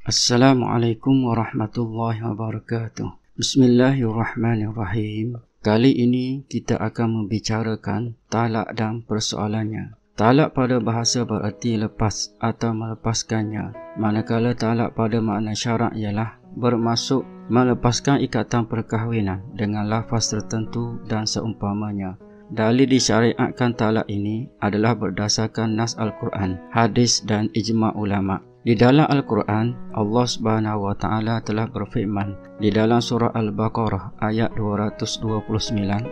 Assalamualaikum warahmatullahi wabarakatuh. Bismillahirrahmanirrahim. Kali ini kita akan membicarakan talak dan persoalannya. Talak pada bahasa bererti lepas atau melepaskannya. Manakala talak pada makna syarak ialah bermaksud melepaskan ikatan perkahwinan dengan lafaz tertentu dan seumpamanya. Dalil disyariatkan talak ini adalah berdasarkan nas Al-Quran, hadis dan ijma' ulama'. Di dalam Al-Quran, Allah Subhanahu wa Ta'ala telah berfirman di dalam surah Al-Baqarah ayat 229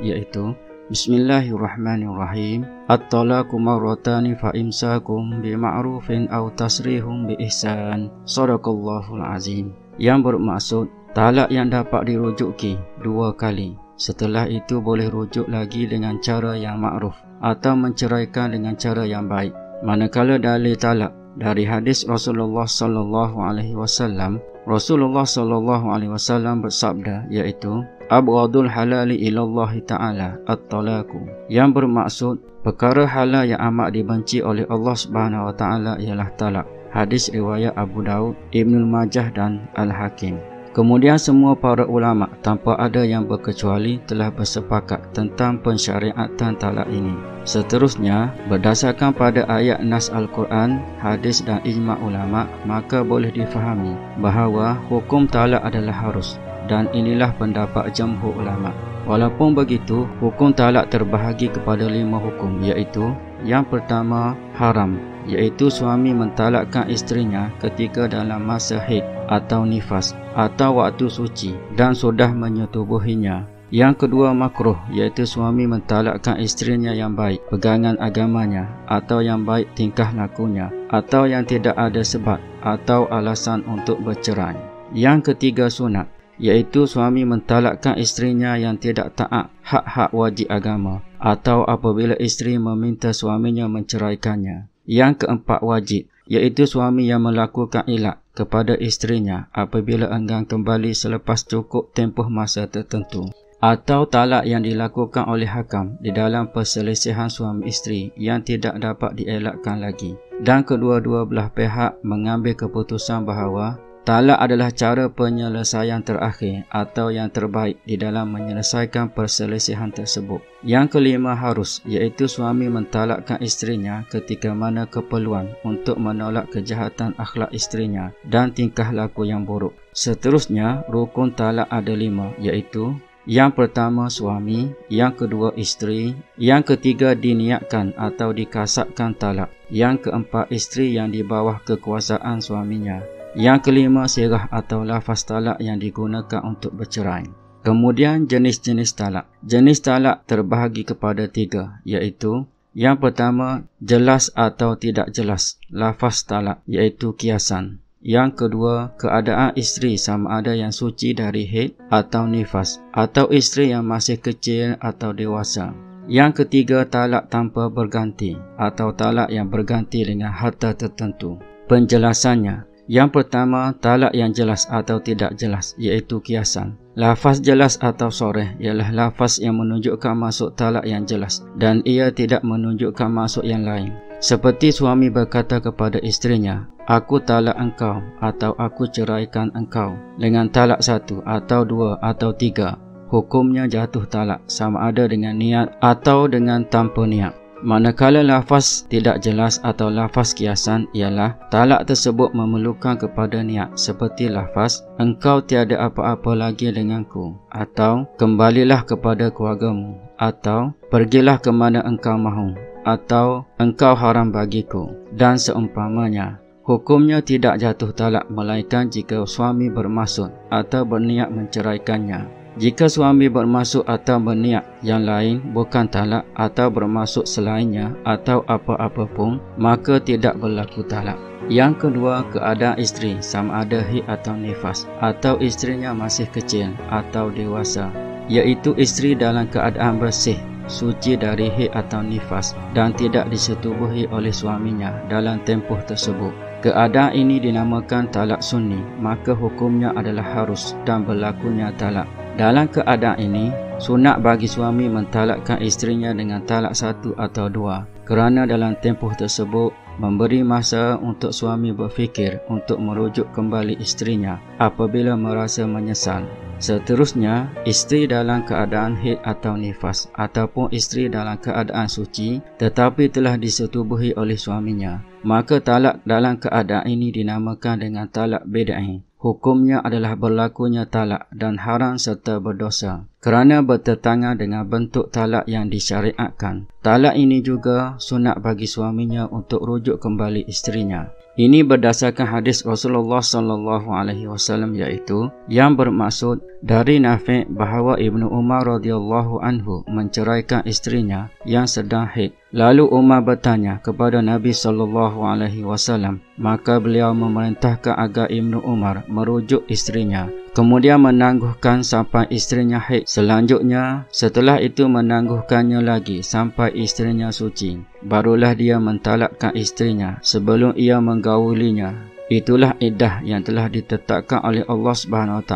iaitu Bismillahirrahmanirrahim. At-talaqu marratani fa imsakum bima'rufin aw tasrihum bi ihsan. Shadaqallahul azim. Yang bermaksud talak yang dapat dirujuki dua kali. Setelah itu boleh rujuk lagi dengan cara yang ma'ruf atau menceraikan dengan cara yang baik. Manakala dalil talak dari hadis Rasulullah sallallahu alaihi wasallam, Rasulullah sallallahu alaihi wasallam bersabda iaitu abghadul halali ilallahi ta'ala at-talaqu, yang bermaksud perkara halal yang amat dibenci oleh Allah Subhanahu wa taala ialah talak. Hadis riwayat Abu Daud, Ibnu Majah dan Al-Hakim. Kemudian semua para ulama tanpa ada yang berkecuali telah bersepakat tentang pensyariatan talak ini. Seterusnya, berdasarkan pada ayat nas Al-Quran, hadis dan ijma' ulama', maka boleh difahami bahawa hukum talak adalah harus, dan inilah pendapat jumhur ulama'. Walaupun begitu, hukum talak terbahagi kepada 5 hukum, iaitu yang pertama haram, iaitu suami mentalakkan isterinya ketika dalam masa haid atau nifas atau waktu suci dan sudah menyetubuhinya. Yang kedua makruh, iaitu suami mentalakkan isterinya yang baik pegangan agamanya atau yang baik tingkah lakunya atau yang tidak ada sebab atau alasan untuk bercerai. Yang ketiga sunat, iaitu suami mentalakkan isterinya yang tidak taat hak-hak wajib agama atau apabila isteri meminta suaminya menceraikannya. Yang keempat wajib, iaitu suami yang melakukan ilak kepada isterinya apabila enggan kembali selepas cukup tempoh masa tertentu, atau talak yang dilakukan oleh hakam di dalam perselisihan suami isteri yang tidak dapat dielakkan lagi, dan kedua-dua belah pihak mengambil keputusan bahawa talak adalah cara penyelesaian terakhir atau yang terbaik di dalam menyelesaikan perselisihan tersebut. Yang kelima harus, iaitu suami mentalakkan isterinya ketika mana keperluan untuk menolak kejahatan akhlak isterinya dan tingkah laku yang buruk. Seterusnya, rukun talak ada 5, iaitu yang pertama suami, yang kedua isteri, yang ketiga diniatkan atau dikasatkan talak, yang keempat isteri yang di bawah kekuasaan suaminya, yang kelima sirah atau lafaz talak yang digunakan untuk bercerai. Kemudian jenis-jenis talak. Jenis talak terbahagi kepada 3, iaitu yang pertama jelas atau tidak jelas lafaz talak, iaitu kiasan. Yang kedua, keadaan isteri sama ada yang suci dari haid atau nifas atau isteri yang masih kecil atau dewasa. Yang ketiga, talak tanpa berganti atau talak yang berganti dengan harta tertentu. Penjelasannya, yang pertama, talak yang jelas atau tidak jelas, iaitu kiasan. Lafaz jelas atau soreh ialah lafaz yang menunjukkan maksud talak yang jelas dan ia tidak menunjukkan maksud yang lain. Seperti suami berkata kepada isterinya, aku talak engkau atau aku ceraikan engkau dengan talak 1 atau 2 atau 3. Hukumnya jatuh talak sama ada dengan niat atau dengan tanpa niat. Manakala lafaz tidak jelas atau lafaz kiasan ialah talak tersebut memerlukan kepada niat, seperti lafaz engkau tiada apa-apa lagi denganku, atau kembalilah kepada keluargamu, atau pergilah ke mana engkau mahu, atau engkau haram bagiku dan seumpamanya. Hukumnya tidak jatuh talak melainkan jika suami bermaksud atau berniat menceraikannya. Jika suami bermaksud atau berniat yang lain bukan talak atau bermaksud selainnya atau apa-apa pun, maka tidak berlaku talak. Yang kedua, keadaan isteri sama ada haid atau nifas atau isterinya masih kecil atau dewasa, iaitu isteri dalam keadaan bersih, suci dari haid atau nifas dan tidak disetubuhi oleh suaminya dalam tempoh tersebut. Keadaan ini dinamakan talak sunni, maka hukumnya adalah harus dan berlakunya talak. Dalam keadaan ini, sunat bagi suami mentalakkan isterinya dengan talak 1 atau 2, kerana dalam tempoh tersebut memberi masa untuk suami berfikir untuk merujuk kembali isterinya apabila merasa menyesal. Seterusnya, isteri dalam keadaan haid atau nifas ataupun isteri dalam keadaan suci tetapi telah disetubuhi oleh suaminya, maka talak dalam keadaan ini dinamakan dengan talak bid'ah. Hukumnya adalah berlakunya talak dan haram serta berdosa kerana bertentangan dengan bentuk talak yang disyariatkan. Talak ini juga sunat bagi suaminya untuk rujuk kembali isterinya. Ini berdasarkan hadis Rasulullah SAW iaitu yang bermaksud dari Nafi' bahawa Ibnu Umar radhiyallahu anhu menceraikan isterinya yang sedang haid. Lalu Umar bertanya kepada Nabi SAW, maka beliau memerintahkan agar Ibnu Umar merujuk isterinya, kemudian menangguhkan sampai isterinya haid. Selanjutnya, setelah itu menangguhkannya lagi sampai isterinya suci. Barulah dia mentalakkan isterinya sebelum ia menggaulinya. Itulah iddah yang telah ditetapkan oleh Allah SWT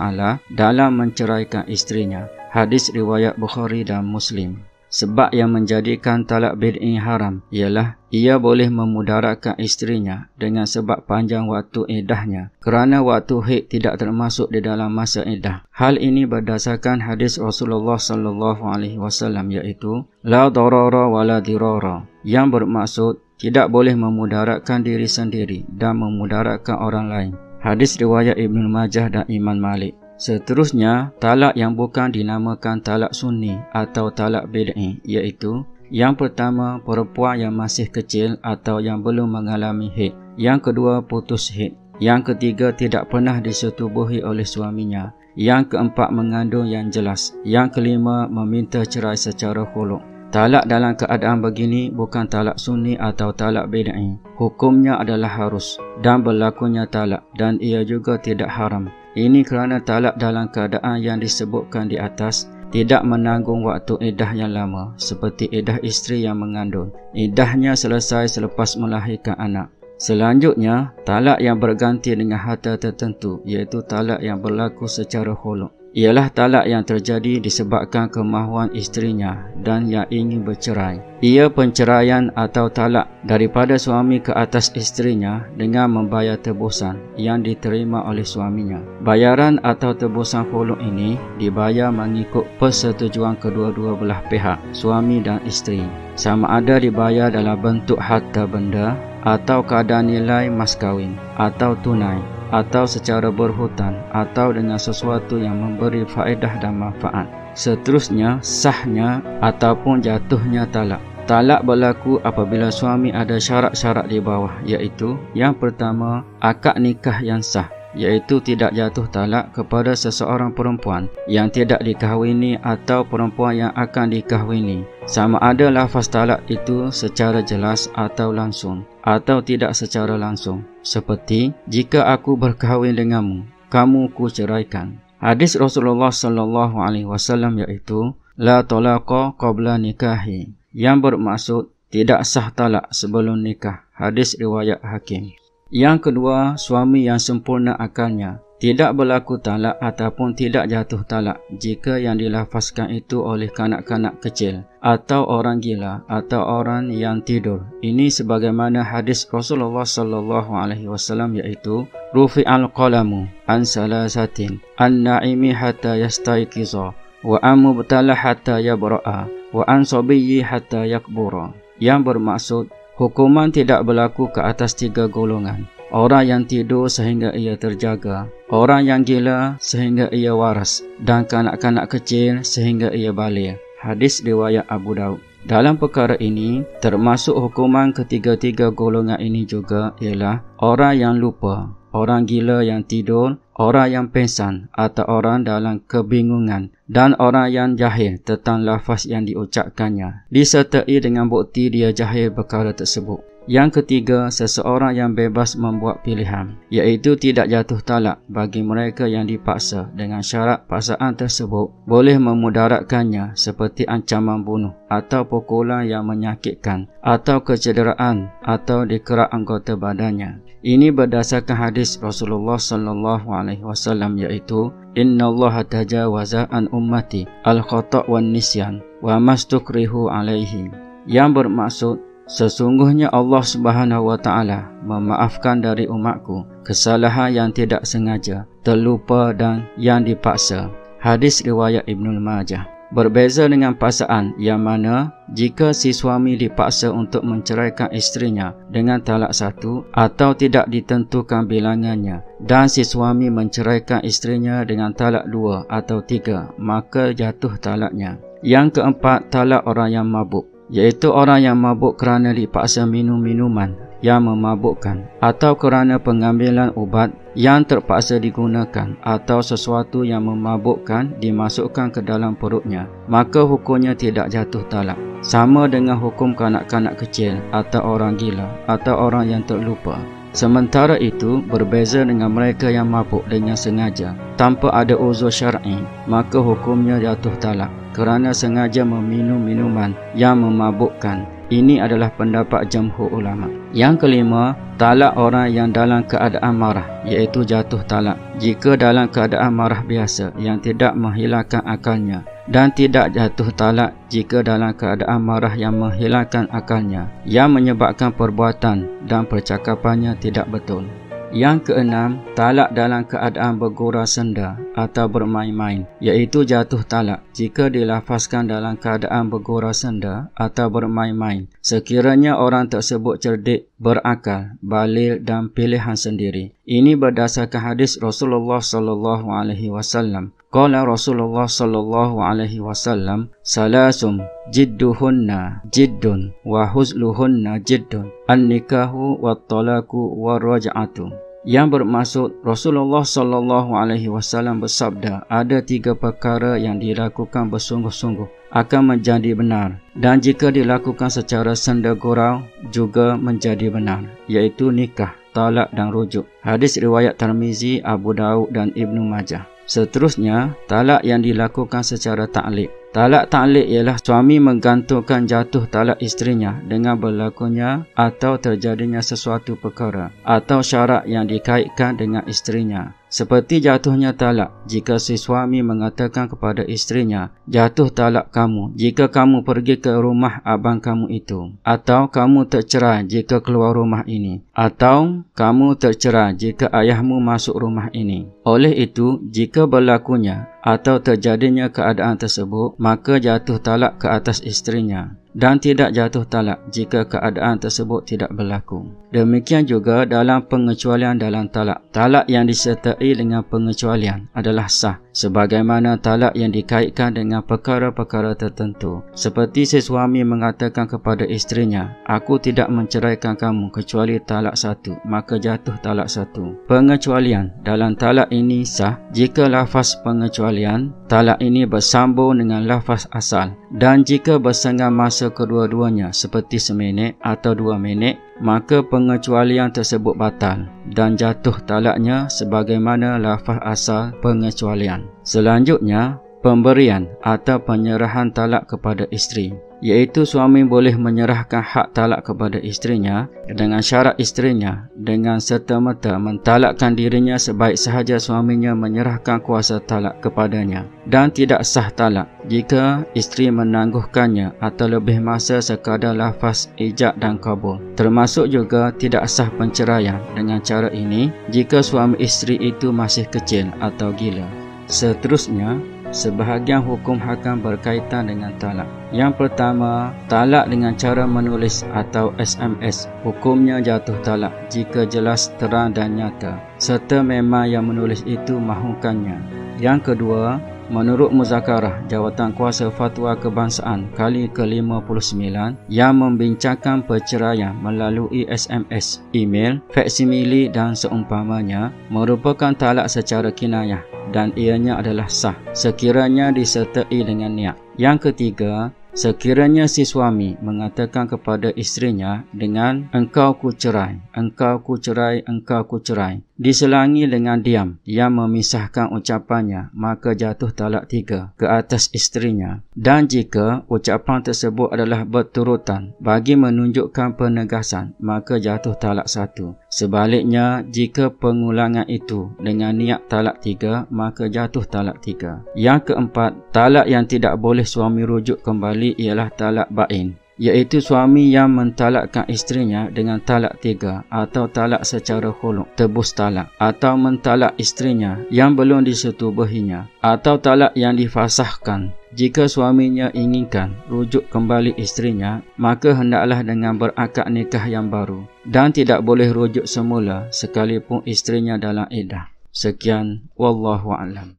dalam menceraikan isterinya. Hadis riwayat Bukhari dan Muslim. Sebab yang menjadikan talak bid'i haram ialah ia boleh memudaratkan isterinya dengan sebab panjang waktu iddahnya kerana waktu haid tidak termasuk di dalam masa iddah. Hal ini berdasarkan hadis Rasulullah SAW iaitu la darara wa la dirara, yang bermaksud tidak boleh memudaratkan diri sendiri dan memudaratkan orang lain. Hadis riwayat Ibnu Majah dan Imam Malik. Seterusnya, talak yang bukan dinamakan talak sunni atau talak bid'i iaitu yang pertama, perempuan yang masih kecil atau yang belum mengalami haid. Yang kedua, putus haid. Yang ketiga, tidak pernah disetubuhi oleh suaminya. Yang keempat, mengandung yang jelas. Yang kelima, meminta cerai secara khulu'. Talak dalam keadaan begini bukan talak sunni atau talak bid'i. Hukumnya adalah harus dan berlakunya talak, dan ia juga tidak haram. Ini kerana talak dalam keadaan yang disebutkan di atas tidak menanggung waktu iddah yang lama, seperti iddah isteri yang mengandung. Iddahnya selesai selepas melahirkan anak. Selanjutnya, talak yang berganti dengan harta tertentu, iaitu talak yang berlaku secara khulu'. Ialah talak yang terjadi disebabkan kemahuan isterinya dan yang ingin bercerai. Ia penceraian atau talak daripada suami ke atas isterinya dengan membayar tebusan yang diterima oleh suaminya. Bayaran atau tebusan khulu' ini dibayar mengikut persetujuan kedua-dua belah pihak, suami dan isteri. Sama ada dibayar dalam bentuk harta benda atau kadar nilai mas kahwin atau tunai, atau secara berhutang, atau dengan sesuatu yang memberi faedah dan manfaat. Seterusnya, sahnya ataupun jatuhnya talak. Talak berlaku apabila suami ada syarat-syarat di bawah, iaitu yang pertama, akad nikah yang sah, iaitu tidak jatuh talak kepada seseorang perempuan yang tidak dikahwini atau perempuan yang akan dikahwini, sama ada lafaz talak itu secara jelas atau langsung, atau tidak secara langsung, seperti jika aku berkahwin denganmu, kamu ku ceraikan. Hadis Rasulullah SAW iaitu la talaqa qabla nikahi, yang bermaksud tidak sah talak sebelum nikah. Hadis riwayat Hakim. Yang kedua, suami yang sempurna akalnya. Tidak berlaku talak ataupun tidak jatuh talak jika yang dilafazkan itu oleh kanak-kanak kecil atau orang gila atau orang yang tidur. Ini sebagaimana hadis Rasulullah SAW iaitu rufi'al qalamu an salasatin an-na'imi hatta yastayqiza wa an mubtala hatta yabra'a wa an sabiyyi hatta yakbura, yang bermaksud hukuman tidak berlaku ke atas 3 golongan. Orang yang tidur sehingga ia terjaga, orang yang gila sehingga ia waras, dan kanak-kanak kecil sehingga ia balik. Hadis riwayat Abu Daud. Dalam perkara ini, termasuk hukuman ketiga-tiga golongan ini juga ialah orang yang lupa, orang gila yang tidur, orang yang pengsan atau orang dalam kebingungan, dan orang yang jahil tentang lafaz yang diucapkannya, disertai dengan bukti dia jahil perkara tersebut. Yang ketiga, seseorang yang bebas membuat pilihan, iaitu tidak jatuh talak bagi mereka yang dipaksa dengan syarat paksaan tersebut boleh memudaratkannya seperti ancaman bunuh atau pukulan yang menyakitkan atau kecederaan atau dikerak anggota badannya. Ini berdasarkan hadis Rasulullah SAW iaitu innallaha tajawaza an ummati al-khata' wan nisyan wa mastukrihu alaihi, yang bermaksud Sesungguhnya Allah Subhanahu wa Ta'ala memaafkan dari umatku kesalahan yang tidak sengaja, terlupa dan yang dipaksa. Hadis riwayat Ibnu Majah. Berbeza dengan paksaan yang mana jika si suami dipaksa untuk menceraikan isterinya dengan talak satu atau tidak ditentukan bilangannya, dan si suami menceraikan isterinya dengan talak 2 atau 3, maka jatuh talaknya. Yang keempat, talak orang yang mabuk, iaitu orang yang mabuk kerana dipaksa minum minuman yang memabukkan atau kerana pengambilan ubat yang terpaksa digunakan atau sesuatu yang memabukkan dimasukkan ke dalam perutnya, maka hukumnya tidak jatuh talak. Sama dengan hukum kanak-kanak kecil atau orang gila atau orang yang terlupa. Sementara itu, berbeza dengan mereka yang mabuk dengan sengaja tanpa ada uzur syar'i, maka hukumnya jatuh talak kerana sengaja meminum minuman yang memabukkan. Ini adalah pendapat jumhur ulama. Yang kelima, talak orang yang dalam keadaan marah, iaitu jatuh talak jika dalam keadaan marah biasa yang tidak menghilangkan akalnya, dan tidak jatuh talak jika dalam keadaan marah yang menghilangkan akalnya, yang menyebabkan perbuatan dan percakapannya tidak betul. Yang keenam, talak dalam keadaan bergurau senda atau bermain-main, iaitu jatuh talak jika dilafazkan dalam keadaan bergurau senda atau bermain-main, sekiranya orang tersebut cerdik, berakal, baligh dan pilihan sendiri. Ini berdasarkan hadis Rasulullah sallallahu alaihi wasallam. Qala Rasulullah sallallahu alaihi wasallam, salasum jidduhunna jiddun wa huzluhunna jiddun, an-nikahu wat-talaqu war-raj'atu. Yang bermaksud, Rasulullah sallallahu alaihi wasallam bersabda, ada 3 perkara yang dilakukan bersungguh-sungguh akan menjadi benar, dan jika dilakukan secara senda gurau juga menjadi benar, iaitu nikah, talak dan rujuk. Hadis riwayat Tirmizi, Abu Daud dan Ibnu Majah. Seterusnya, talak yang dilakukan secara ta'liq. Talak ta'liq ialah suami menggantungkan jatuh talak isterinya dengan berlakunya atau terjadinya sesuatu perkara atau syarat yang dikaitkan dengan isterinya. Seperti jatuhnya talak jika si suami mengatakan kepada isterinya, jatuh talak kamu jika kamu pergi ke rumah abang kamu itu, atau kamu tercerai jika keluar rumah ini, atau kamu tercerai jika ayahmu masuk rumah ini. Oleh itu, jika berlakunya atau terjadinya keadaan tersebut, maka jatuh talak ke atas isterinya, dan tidak jatuh talak jika keadaan tersebut tidak berlaku. Demikian juga dalam pengecualian dalam talak. Talak yang disertai dengan pengecualian adalah sah, sebagaimana talak yang dikaitkan dengan perkara-perkara tertentu. Seperti si suami mengatakan kepada isterinya, aku tidak menceraikan kamu kecuali talak 1, maka jatuh talak 1. Pengecualian dalam talak ini sah jika lafaz pengecualian talak ini bersambung dengan lafaz asal, dan jika bersengang masa kedua-duanya seperti seminit atau 2 minit, maka pengecualian tersebut batal dan jatuh talaknya sebagaimana lafaz asal pengecualian. Selanjutnya, pemberian atau penyerahan talak kepada isteri, iaitu suami boleh menyerahkan hak talak kepada isterinya dengan syarat isterinya dengan serta-merta mentalakkan dirinya sebaik sahaja suaminya menyerahkan kuasa talak kepadanya, dan tidak sah talak jika isteri menangguhkannya atau lebih masa sekadar lafaz ijab dan kabul. Termasuk juga tidak sah penceraian dengan cara ini jika suami isteri itu masih kecil atau gila. Seterusnya, sebahagian hukum hakam berkaitan dengan talak. Yang pertama, talak dengan cara menulis atau SMS. Hukumnya jatuh talak jika jelas, terang dan nyata, serta memang yang menulis itu mahukannya. Yang kedua, menurut muzakarah Jawatan Kuasa Fatwa Kebangsaan kali ke-59 yang membincangkan perceraian melalui SMS, email, faksimili dan seumpamanya, merupakan talak secara kinayah dan ianya adalah sah sekiranya disertai dengan niat. Yang ketiga, sekiranya si suami mengatakan kepada isterinya dengan engkau ku cerai, engkau ku cerai, engkau ku cerai, diselangi dengan diam yang memisahkan ucapannya, maka jatuh talak 3 ke atas isterinya. Dan jika ucapan tersebut adalah berturutan bagi menunjukkan penegasan, maka jatuh talak 1. Sebaliknya, jika pengulangan itu dengan niat talak 3, maka jatuh talak 3. Yang keempat, talak yang tidak boleh suami rujuk kembali ialah talak bain, iaitu suami yang mentalakkan isterinya dengan talak 3 atau talak secara khuluk, tebus talak, atau mentalak isterinya yang belum disetubuhinya, atau talak yang difasahkan. Jika suaminya inginkan rujuk kembali isterinya, maka hendaklah dengan berakad nikah yang baru, dan tidak boleh rujuk semula sekalipun isterinya dalam iddah. Sekian, wallahu a'lam.